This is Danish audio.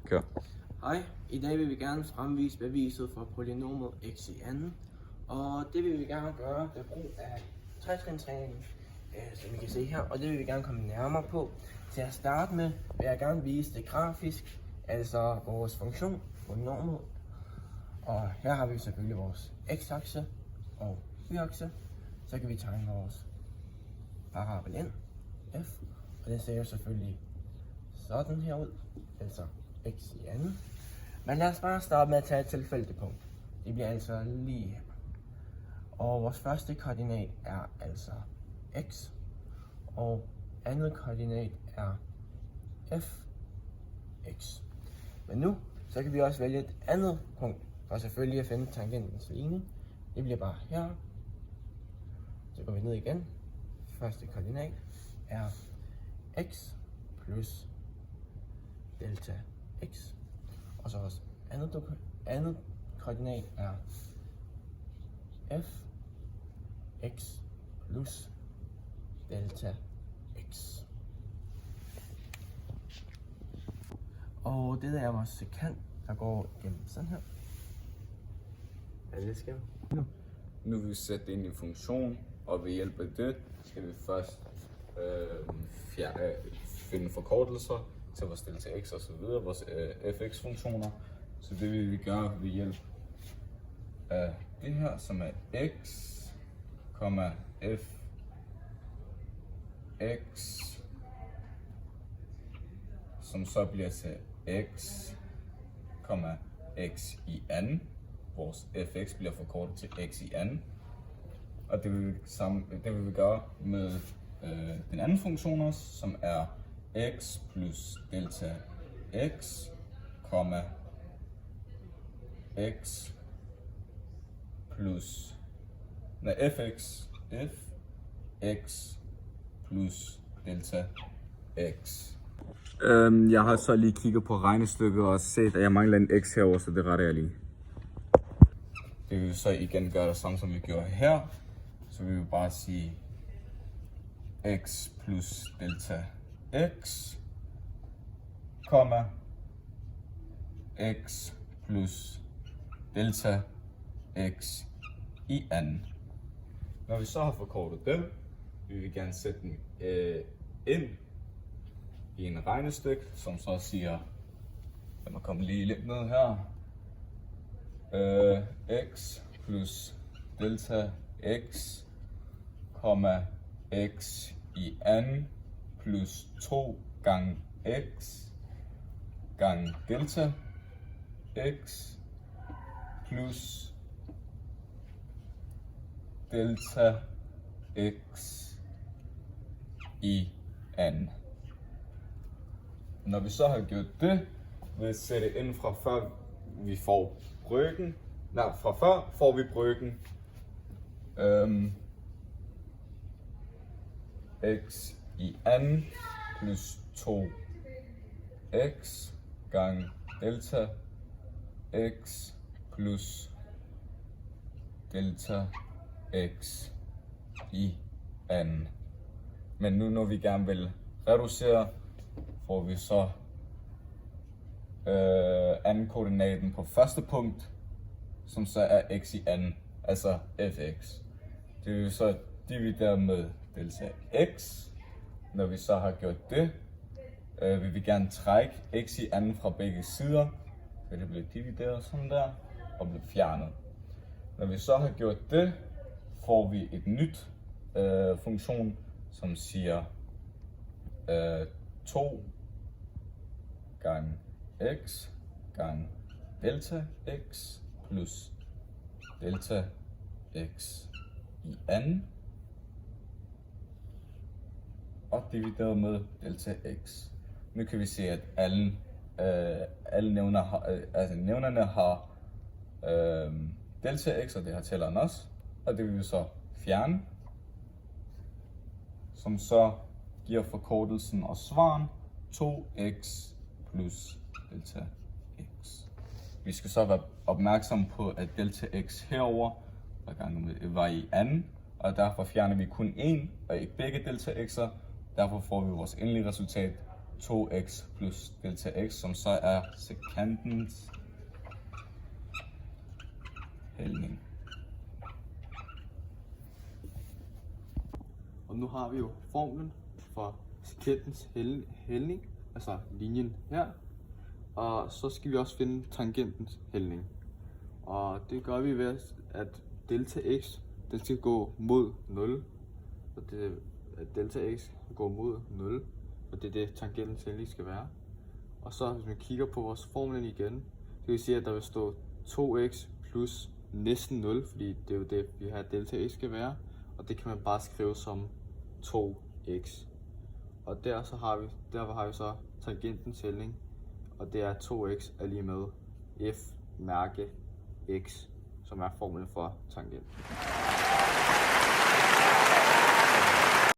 Kør. Hej, i dag vil vi gerne fremvise beviset for polynomet x i anden. Og det vil vi gerne gøre ved brug af tretrinsreglen, som I kan se her. Og det vil vi gerne komme nærmere på. Til at starte med vil jeg gerne vise det grafisk, altså vores funktion, polynomet. Og her har vi selvfølgelig vores x-akse og y-akse. Så kan vi tegne vores parabol n, f, og den ser jo selvfølgelig sådan her ud, altså x i anden. Men lad os bare starte med at tage et tilfældigt punkt. Det bliver altså lige her. Og vores første koordinat er altså x, og andet koordinat er fx. Men nu, så kan vi også vælge et andet punkt, for selvfølgelig at finde tangentens ligning. Det bliver bare her. Så går vi ned igen. Første koordinat er x plus delta x. Og så også andet koordinat er fx plus delta x. Og det der er vores sekant, der går igennem sådan her. Er det sker? Nu vil vi sætte det ind i en funktion, og ved hjælp af det skal vi først finde forkortelser til vores delta x og så videre, vores fx-funktioner. Så det vil vi gøre ved hjælp af det her, som er x, fx, som så bliver til x, x i anden. Vores fx bliver forkortet til x i anden. Og det vil vi gøre med den anden funktion også, som er x plus delta x, x plus fx plus delta x. Jeg har så lige kigget på regnestykket og set, at jeg mangler en x herover, så det retter jeg lige. Det vil så igen gøre det samme, som vi gjorde her. Så vi vil bare sige x plus delta x, x plus delta x i anden. Når vi så har forkortet dem, vil vi gerne sætte den ind i en regnestykke, som så siger, lad mig komme lige lidt ned her, x plus delta x, x i anden plus 2 gange x gange delta x plus delta x i anden. Når vi så har gjort det, vil vi sætte ind fra før vi får brøken. Nej, fra før får vi brøken. X i anden plus 2x gange delta x plus delta x i anden. Men nu når vi gerne vil reducere, får vi så anden koordinaten på første punkt, som så er x i anden, altså fx. Det vil så dividere med delta x. Når vi så har gjort det, vil vi gerne trække x i anden fra begge sider, så det bliver divideret sådan der og bliver fjernet. Når vi så har gjort det, får vi et nyt funktion, som siger 2 gange x gange delta x plus delta x i anden og divideret med delta x. Nu kan vi se, at alle nævnerne har delta x, og det har tælleren også, og det vil vi så fjerne, som så giver forkortelsen og svaren 2x plus delta x. Vi skal så være opmærksom på, at delta x herover var i anden, og derfor fjerner vi kun en og ikke begge delta x'er. Derfor får vi vores endelige resultat 2x plus delta x, som så er sekantens hældning. Og nu har vi jo formlen for sekantens hældning, altså linjen her. Og så skal vi også finde tangentens hældning. Og det gør vi ved, at delta x, den skal gå mod 0. Så det, at delta x går mod 0, og det er det tangentens hældning skal være. Og så hvis man kigger på vores formlen igen, så kan vi se, at der vil stå 2x plus næsten 0, fordi det er jo det, vi har delta x skal være. Og det kan man bare skrive som 2x. Og derfor har vi så tangentens hældning, og det er 2x er lige med f mærke x, som er formlen for tangent.